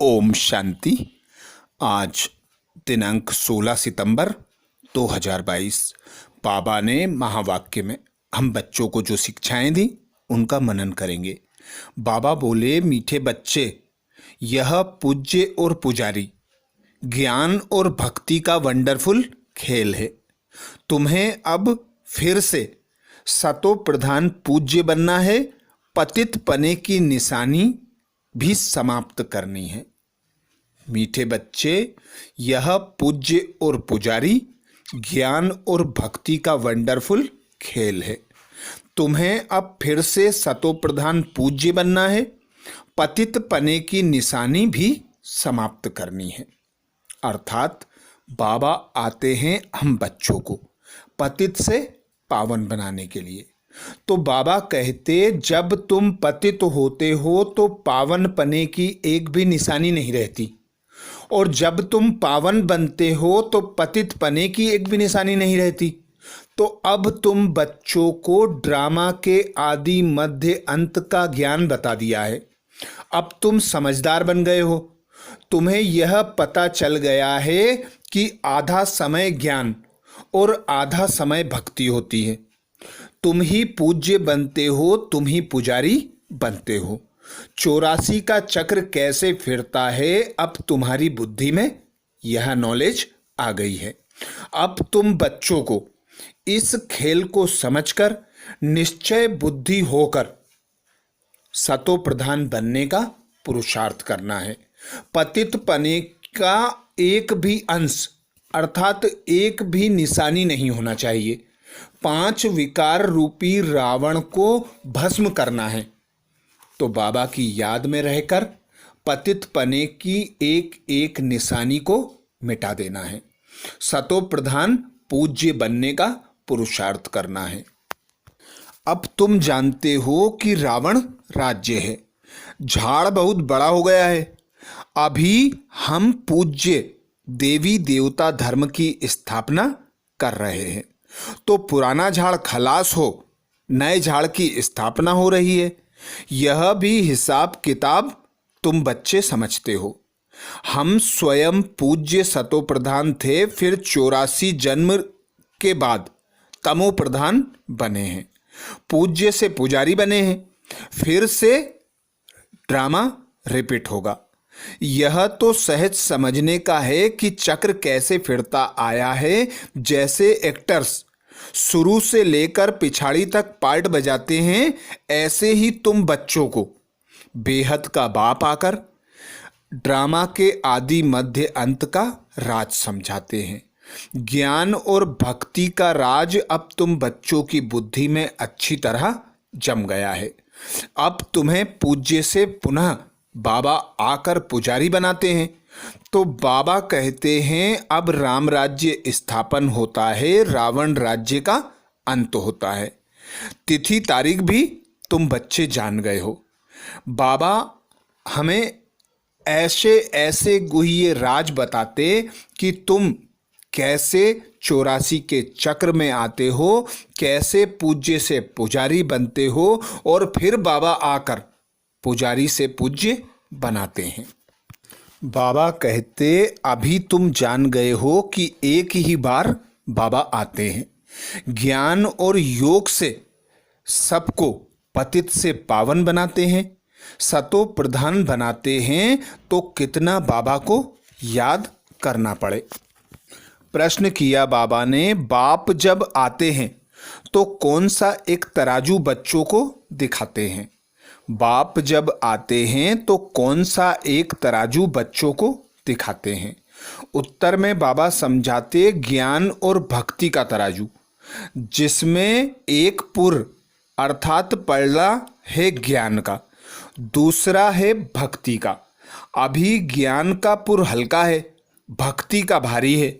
ओम शांति। आज दिनांक 16 सितंबर 2022। बाबा ने महावाक्य में हम बच्चों को जो शिक्षाएं दी उनका मनन करेंगे। बाबा बोले, मीठे बच्चे, यह पूज्य और पुजारी ज्ञान और भक्ति का वंडरफुल खेल है। तुम्हें अब फिर से सतो प्रधान पूज्य बनना है। पतित पने की निशानी भी समाप्त करनी है। मीठे बच्चे, यह पूज्य और पुजारी ज्ञान और भक्ति का वंडरफुल खेल है। तुम्हें अब फिर से सतो प्रधान पूज्य बनना है। पतित पने की निशानी भी समाप्त करनी है। अर्थात बाबा आते हैं हम बच्चों को पतित से पावन बनाने के लिए। तो बाबा कहते, जब तुम पतित होते हो तो पावन पने की एक भी निशानी नहीं रहती, और जब तुम पावन बनते हो तो पतित पने की एक भी निशानी नहीं रहती। तो अब तुम बच्चों को ड्रामा के आदि मध्य अंत का ज्ञान बता दिया है। अब तुम समझदार बन गए हो। तुम्हें यह पता चल गया है कि आधा समय ज्ञान और आधा समय भक्ति होती है। तुम ही पूज्य बनते हो, तुम ही पुजारी बनते हो। 84 का चक्र कैसे फिरता है, अब तुम्हारी बुद्धि में यह नॉलेज आ गई है। अब तुम बच्चों को इस खेल को समझकर निश्चय बुद्धि होकर सतो प्रधान बनने का पुरुषार्थ करना है। पतित पने का एक भी अंश अर्थात एक भी निशानी नहीं होना चाहिए। 5 विकार रूपी रावण को भस्म करना है। तो बाबा की याद में रहकर पतित पने की एक एक निशानी को मिटा देना है। सतो प्रधान पूज्य बनने का पुरुषार्थ करना है। अब तुम जानते हो कि रावण राज्य है। झाड़ बहुत बड़ा हो गया है। अभी हम पूज्य देवी देवता धर्म की स्थापना कर रहे हैं। तो पुराना झाड़ खलास हो, नए झाड़ की स्थापना हो रही है। यह भी हिसाब किताब तुम बच्चे समझते हो। हम स्वयं पूज्य सतो प्रधान थे, फिर 84 जन्म के बाद तमो प्रधान बने हैं। पूज्य से पुजारी बने हैं। फिर से ड्रामा रिपीट होगा। यह तो सहज समझने का है कि चक्र कैसे फिरता आया है। जैसे एक्टर्स शुरू से लेकर पिछाड़ी तक पार्ट बजाते हैं, ऐसे ही तुम बच्चों को बेहद का बाप आकर ड्रामा के आदि मध्य अंत का राज समझाते हैं। ज्ञान और भक्ति का राज अब तुम बच्चों की बुद्धि में अच्छी तरह जम गया है। अब तुम्हें पूज्य से पुनः बाबा आकर पुजारी बनाते हैं। तो बाबा कहते हैं, अब राम राज्य स्थापन होता है, रावण राज्य का अंत होता है। तिथि तारीख भी तुम बच्चे जान गए हो। बाबा हमें ऐसे ऐसे गुह्य राज बताते कि तुम कैसे 84 के चक्र में आते हो, कैसे पूज्य से पुजारी बनते हो, और फिर बाबा आकर पुजारी से पूज्य बनाते हैं। बाबा कहते, अभी तुम जान गए हो कि एक ही बार बाबा आते हैं। ज्ञान और योग से सबको पतित से पावन बनाते हैं, सतो प्रधान बनाते हैं। तो कितना बाबा को याद करना पड़े। प्रश्न किया बाबा ने, बाप जब आते हैं तो कौन सा एक तराजू बच्चों को दिखाते हैं? बाप जब आते हैं तो कौन सा एक तराजू बच्चों को दिखाते हैं? उत्तर में बाबा समझाते, ज्ञान और भक्ति का तराजू, जिसमें एक पुर अर्थात पलड़ा है ज्ञान का, दूसरा है भक्ति का। अभी ज्ञान का पुर हल्का है, भक्ति का भारी है।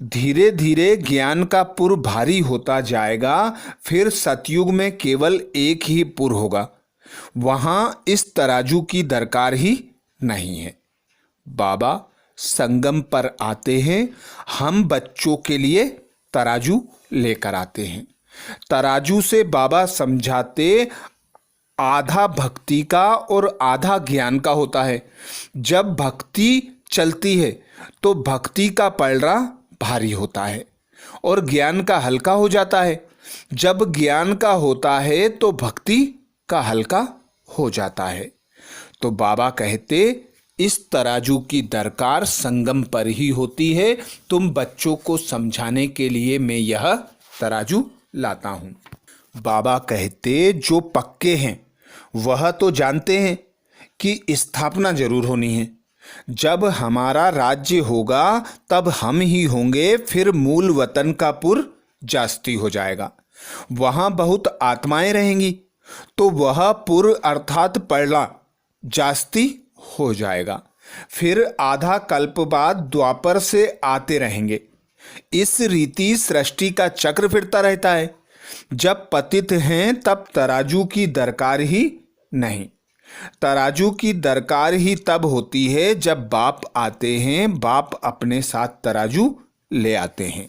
धीरे धीरे ज्ञान का पुर भारी होता जाएगा। फिर सतयुग में केवल एक ही पुर होगा। वहां इस तराजू की दरकार ही नहीं है। बाबा संगम पर आते हैं, हम बच्चों के लिए तराजू लेकर आते हैं। तराजू से बाबा समझाते, आधा भक्ति का और आधा ज्ञान का होता है। जब भक्ति चलती है तो भक्ति का पलड़ा भारी होता है और ज्ञान का हल्का हो जाता है। जब ज्ञान का होता है तो भक्ति का हल्का हो जाता है। तो बाबा कहते, इस तराजू की दरकार संगम पर ही होती है। तुम बच्चों को समझाने के लिए मैं यह तराजू लाता हूँ। बाबा कहते, जो पक्के हैं वह तो जानते हैं कि स्थापना जरूर होनी है। जब हमारा राज्य होगा तब हम ही होंगे, फिर मूल वतन का पुर जास्ती हो जाएगा। वहाँ बहुत आत्माएं रहेंगी तो वह पुर अर्थात पड़ला जास्ती हो जाएगा। फिर आधा कल्प बाद द्वापर से आते रहेंगे। इस रीति सृष्टि का चक्र फिरता रहता है। जब पतित हैं तब तराजू की दरकार ही नहीं। तराजू की दरकार ही तब होती है जब बाप आते हैं। बाप अपने साथ तराजू ले आते हैं।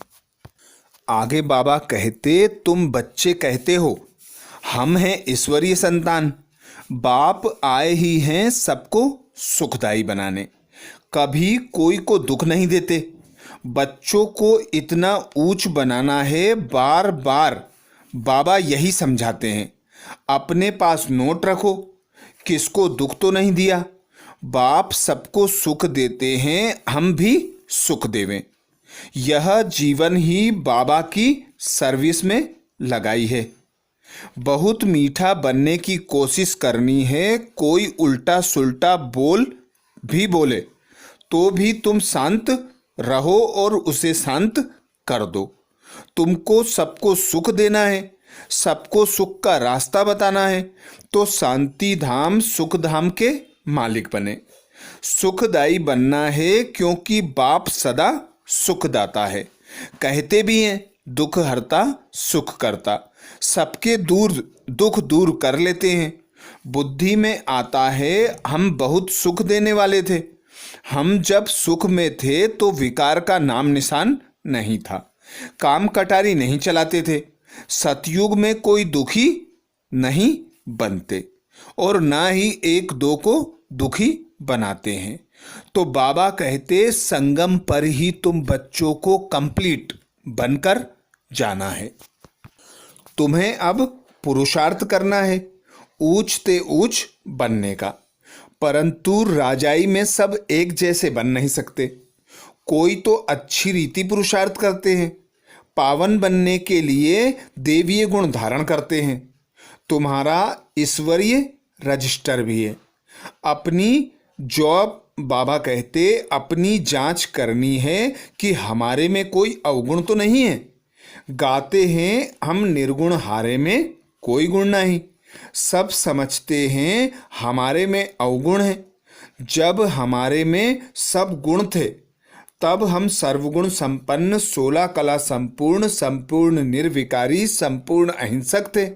आगे बाबा कहते, तुम बच्चे कहते हो हम हैं ईश्वरीय संतान। बाप आए ही हैं सबको सुखदाई बनाने, कभी कोई को दुख नहीं देते। बच्चों को इतना ऊंच बनाना है, बार बार बाबा यही समझाते हैं। अपने पास नोट रखो, किसको दुख तो नहीं दिया। बाप सबको सुख देते हैं, हम भी सुख देवें। यह जीवन ही बाबा की सर्विस में लगाई है। बहुत मीठा बनने की कोशिश करनी है। कोई उल्टा सुल्टा बोल भी बोले तो भी तुम शांत रहो और उसे शांत कर दो। तुमको सबको सुख देना है, सबको सुख का रास्ता बताना है, तो शांति धाम सुख धाम के मालिक बने। सुखदाई बनना है क्योंकि बाप सदा सुखदाता है। कहते भी हैं दुख हरता सुख करता। सबके दुख दूर कर लेते हैं। बुद्धि में आता है हम बहुत सुख देने वाले थे। हम जब सुख में थे तो विकार का नाम निशान नहीं था। काम कटारी नहीं चलाते थे। सतयुग में कोई दुखी नहीं बनते और ना ही एक दो को दुखी बनाते हैं। तो बाबा कहते, संगम पर ही तुम बच्चों को कंप्लीट बनकर जाना है। तुम्हें अब पुरुषार्थ करना है ऊंच ते ऊंच बनने का। परंतु राजाई में सब एक जैसे बन नहीं सकते। कोई तो अच्छी रीति पुरुषार्थ करते हैं, पावन बनने के लिए देवीय गुण धारण करते हैं। तुम्हारा ईश्वरीय रजिस्टर भी है। अपनी जॉब बाबा कहते, अपनी जांच करनी है कि हमारे में कोई अवगुण तो नहीं है। गाते हैं हम निर्गुण, हारे में कोई गुण नहीं। सब समझते हैं हमारे में अवगुण है। जब हमारे में सब गुण थे तब हम सर्वगुण संपन्न, 16 कला संपूर्ण, संपूर्ण निर्विकारी, संपूर्ण अहिंसक थे।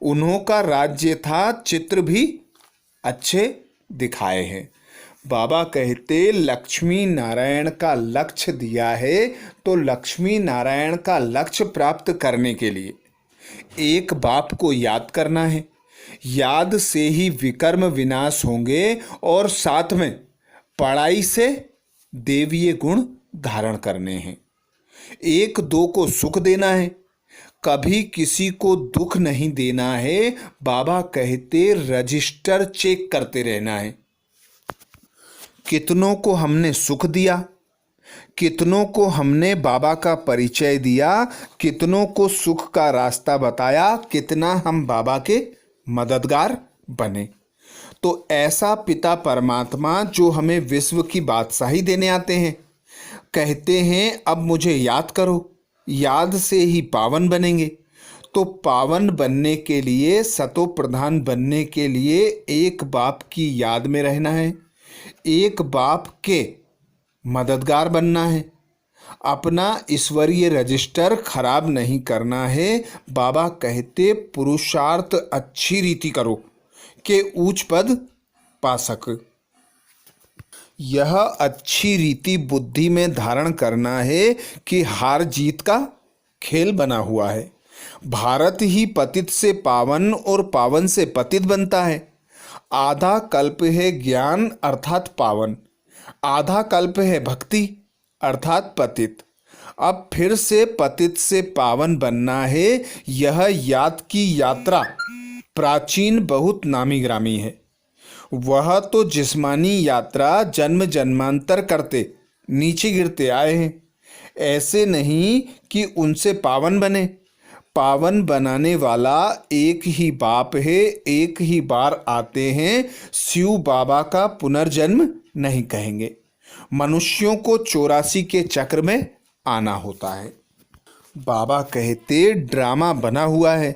उन्हों का राज्य था, चित्र भी अच्छे दिखाए हैं। बाबा कहते, लक्ष्मी नारायण का लक्ष्य दिया है तो लक्ष्मी नारायण का लक्ष्य प्राप्त करने के लिए एक बाप को याद करना है। याद से ही विकर्म विनाश होंगे और साथ में पढ़ाई से देवीय गुण धारण करने हैं। एक दो को सुख देना है, कभी किसी को दुख नहीं देना है। बाबा कहते, रजिस्टर चेक करते रहना है। कितनों को हमने सुख दिया, कितनों को हमने बाबा का परिचय दिया, कितनों को सुख का रास्ता बताया, कितना हम बाबा के मददगार बने। तो ऐसा पिता परमात्मा जो हमें विश्व की बादशाही देने आते हैं, कहते हैं अब मुझे याद करो, याद से ही पावन बनेंगे। तो पावन बनने के लिए, सतो प्रधान बनने के लिए एक बाप की याद में रहना है, एक बाप के मददगार बनना है। अपना ईश्वरीय रजिस्टर खराब नहीं करना है। बाबा कहते, पुरुषार्थ अच्छी रीति करो कि ऊंच पद पा सके। यह अच्छी रीति बुद्धि में धारण करना है कि हार जीत का खेल बना हुआ है। भारत ही पतित से पावन और पावन से पतित बनता है। आधा कल्प है ज्ञान अर्थात पावन, आधा कल्प है भक्ति अर्थात पतित। अब फिर से पतित से पावन बनना है। यह याद की यात्रा प्राचीन बहुत नामी ग्रामी है। वह तो जिस्मानी यात्रा जन्म जन्मांतर करते नीचे गिरते आए हैं। ऐसे नहीं कि उनसे पावन बने। पावन बनाने वाला एक ही बाप है, एक ही बार आते हैं। शिव बाबा का पुनर्जन्म नहीं कहेंगे। मनुष्यों को 84 के चक्र में आना होता है। बाबा कहते ड्रामा बना हुआ है,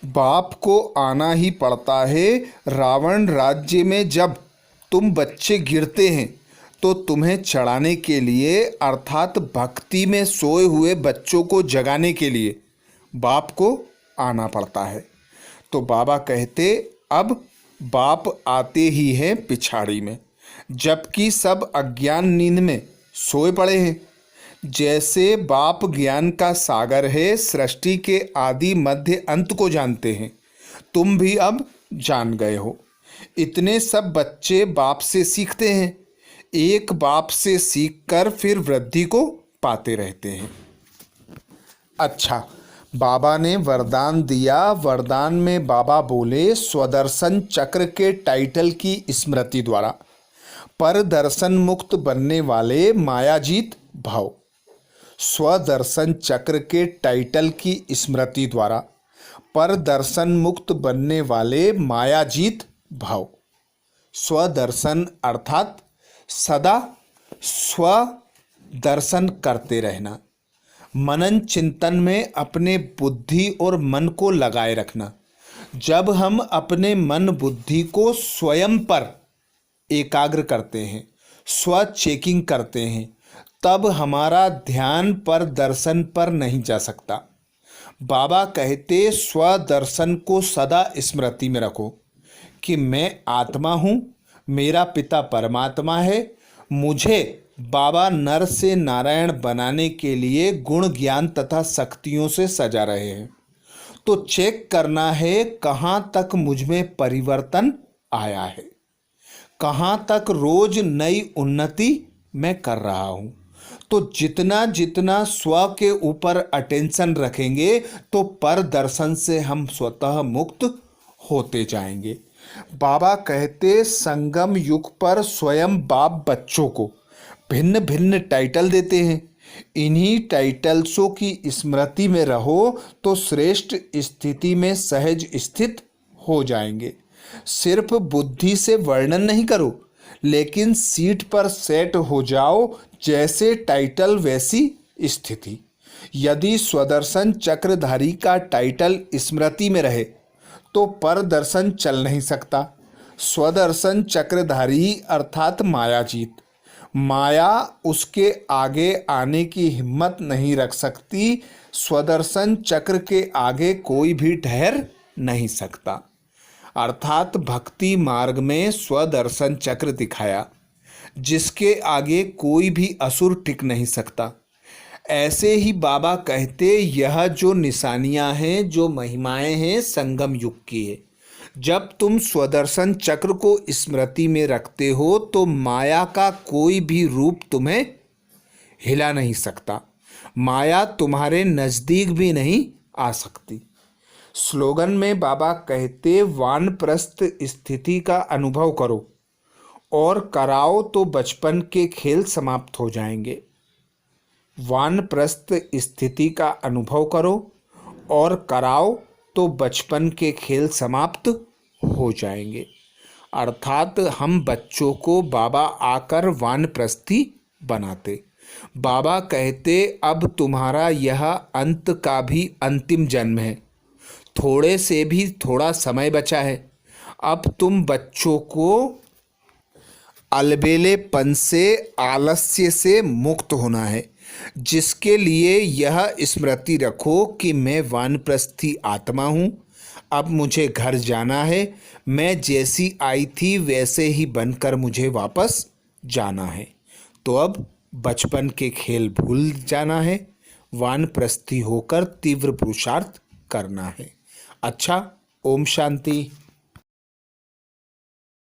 बाप को आना ही पड़ता है। रावण राज्य में जब तुम बच्चे गिरते हैं तो तुम्हें चढ़ाने के लिए अर्थात भक्ति में सोए हुए बच्चों को जगाने के लिए बाप को आना पड़ता है। तो बाबा कहते अब बाप आते ही हैं पिछाड़ी में, जबकि सब अज्ञान नींद में सोए पड़े हैं। जैसे बाप ज्ञान का सागर है, सृष्टि के आदि मध्य अंत को जानते हैं, तुम भी अब जान गए हो। इतने सब बच्चे बाप से सीखते हैं, एक बाप से सीखकर फिर वृद्धि को पाते रहते हैं। अच्छा, बाबा ने वरदान दिया। वरदान में बाबा बोले स्वदर्शन चक्र के टाइटल की स्मृति द्वारा पर दर्शन मुक्त बनने वाले मायाजीत भाव। स्वदर्शन चक्र के टाइटल की स्मृति द्वारा पर दर्शन मुक्त बनने वाले मायाजीत भाव। स्वदर्शन अर्थात सदा स्वदर्शन करते रहना, मनन चिंतन में अपने बुद्धि और मन को लगाए रखना। जब हम अपने मन बुद्धि को स्वयं पर एकाग्र करते हैं, स्व चेकिंग करते हैं, तब हमारा ध्यान पर दर्शन पर नहीं जा सकता। बाबा कहते स्वदर्शन को सदा स्मृति में रखो कि मैं आत्मा हूँ, मेरा पिता परमात्मा है। मुझे बाबा नर से नारायण बनाने के लिए गुण ज्ञान तथा शक्तियों से सजा रहे हैं। तो चेक करना है कहाँ तक मुझ में परिवर्तन आया है, कहाँ तक रोज नई उन्नति मैं कर रहा हूँ। तो जितना जितना स्व के ऊपर अटेंशन रखेंगे तो पर दर्शन से हम स्वतः मुक्त होते जाएंगे। बाबा कहते संगम युग पर स्वयं बाप बच्चों को भिन्न भिन्न टाइटल देते हैं। इन्हीं टाइटल्सों की स्मृति में रहो तो श्रेष्ठ स्थिति में सहज स्थित हो जाएंगे। सिर्फ बुद्धि से वर्णन नहीं करो, लेकिन सीट पर सेट हो जाओ। जैसे टाइटल वैसी स्थिति। यदि स्वदर्शन चक्रधारी का टाइटल स्मृति में रहे तो पर दर्शन चल नहीं सकता। स्वदर्शन चक्रधारी अर्थात मायाजीत, माया उसके आगे आने की हिम्मत नहीं रख सकती। स्वदर्शन चक्र के आगे कोई भी ठहर नहीं सकता। अर्थात भक्ति मार्ग में स्वदर्शन चक्र दिखाया, जिसके आगे कोई भी असुर टिक नहीं सकता। ऐसे ही बाबा कहते यह जो निशानियां हैं, जो महिमाएं हैं, संगम युग की है। जब तुम स्वदर्शन चक्र को स्मृति में रखते हो तो माया का कोई भी रूप तुम्हें हिला नहीं सकता। माया तुम्हारे नज़दीक भी नहीं आ सकती। स्लोगन में बाबा कहते वानप्रस्थ स्थिति का अनुभव करो और कराओ तो बचपन के खेल समाप्त हो जाएंगे। वानप्रस्थ स्थिति का अनुभव करो और कराओ तो बचपन के खेल समाप्त हो जाएंगे। अर्थात हम बच्चों को बाबा आकर वानप्रस्थी बनाते। बाबा कहते अब तुम्हारा यह अंत का भी अंतिम जन्म है, थोड़े से भी थोड़ा समय बचा है। अब तुम बच्चों को अलबेलेपन से, आलस्य से मुक्त होना है, जिसके लिए यह स्मृति रखो कि मैं वानप्रस्थी आत्मा हूँ। अब मुझे घर जाना है। मैं जैसी आई थी वैसे ही बनकर मुझे वापस जाना है। तो अब बचपन के खेल भूल जाना है, वानप्रस्थी होकर तीव्र पुरुषार्थ करना है। अच्छा, ओम शांति।